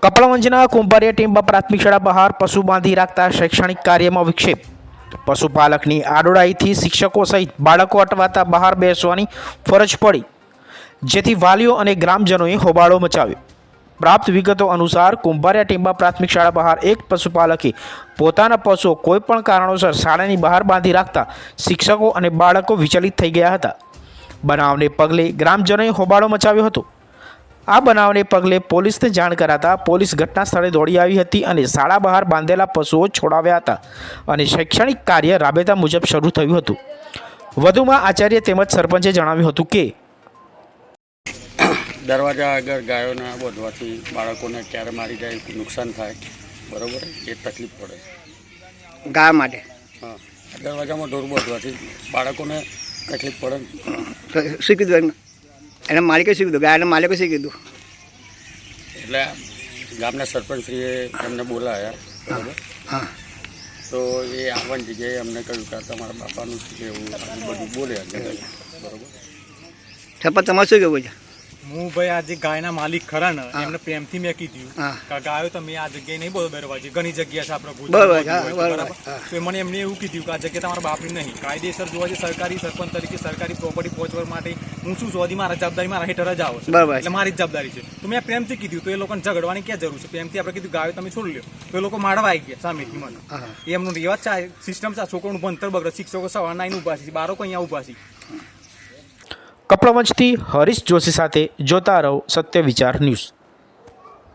કપડવંજના કુંભારિયા ટીમ્બા પ્રાથમિક શાળા બહાર પશુ બાંધી રાખતા શૈક્ષણિક કાર્યમાં વિક્ષેપ. પશુપાલકની આડોડાઈથી શિક્ષકો સહિત બાળકો અટવાતા બહાર બેસવાની ફરજ પડી, જેથી વાલીઓ અને ગ્રામજનોએ હોબાળો મચાવ્યો. પ્રાપ્ત વિગતો અનુસાર કુંભારિયા ટીમ્બા પ્રાથમિક શાળા બહાર એક પશુપાલકે પોતાના પશુઓ કોઈપણ કારણોસર શાળાની બહાર બાંધી રાખતા શિક્ષકો અને બાળકો વિચલિત થઈ ગયા હતા. બનાવને પગલે ગ્રામજનોએ હોબાળો મચાવ્યો હતો. આ બનાવને પગલે પોલીસને જાણ કરાતા પોલીસ ઘટના સ્થળે દોડી આવી હતી અને શાળા બહાર બાંધેલા પશુઓ છોડાવ્યા હતા અને શૈક્ષણિક કાર્ય રાબેતા મુજબ શરૂ થયું હતું. વધુમાં આચાર્ય તેમજ સરપંચે જણાવ્યું હતું કે દરવાજા આગળ ગાયોને બોધવાથી બાળકોને ક્યારે મારી જાય, નુકસાન થાય, બરાબર, એ તકલીફ પડે ગાય માટે. હા, દરવાજામાં ઢોર બોધવાથી બાળકોને તકલીફ પડે. તો શું કીધું એના માલિકે શું કીધું, ગાયના માલિકે શું કીધું? એટલે ગામના સરપંચશ્રીએ એમને બોલાવ્યા, બરાબર. હા, તો એ આવવાની જગ્યાએ અમને કહ્યું કે તમારા બાપાનું શું કહેવું, બધું બોલ્યા, બરાબર. સરપંચ તમારે શું કહેવું છે? હું ભાઈ આજે ગાયના માલિક ખરા ને એમને પ્રેમથી મેં કીધું હા. કે ગાયો તમે આ જગ્યાએ નહીં બોલો દરવાજે, ઘણી જગ્યા છે આપણે બરાબર, ગુજરાતમાં હા, હોય છે, બરાબર, બરાબર. હા. તો મને એમને એવું કીધું કે આ જગ્યા તમારા બાપની નહીં, કાયદેસર જોવા છે સરકારી સરપંચ તરીકે સરકારી પ્રોપર્ટી પહોંચવા માટે હું શું સુધી મારા જવાબદારી મારા હેઠળ જ આવો છે, બરાબર. એટલે મારી જ જવાબદારી છે. તો મેં પ્રેમથી કીધું, તો એ લોકોને ઝઘડવાની ક્યાં જરૂર છે? પ્રેમથી આપણે કીધું ગાયો તમે છોડી લો, તો એ લોકો મારવા આવી ગયા સામેથી મને. હા. એમનું રિવાજ છે, સિસ્ટમ છે, છોકરાનું ભણતર બગડે, શિક્ષકો સવારના આવીને ઊભા છે, બાળકો અહીંયા ઊભા છે. કપડવંજથી હરીશ જોશી સાથે જોતા રહો સત્ય વિચાર ન્યૂઝ.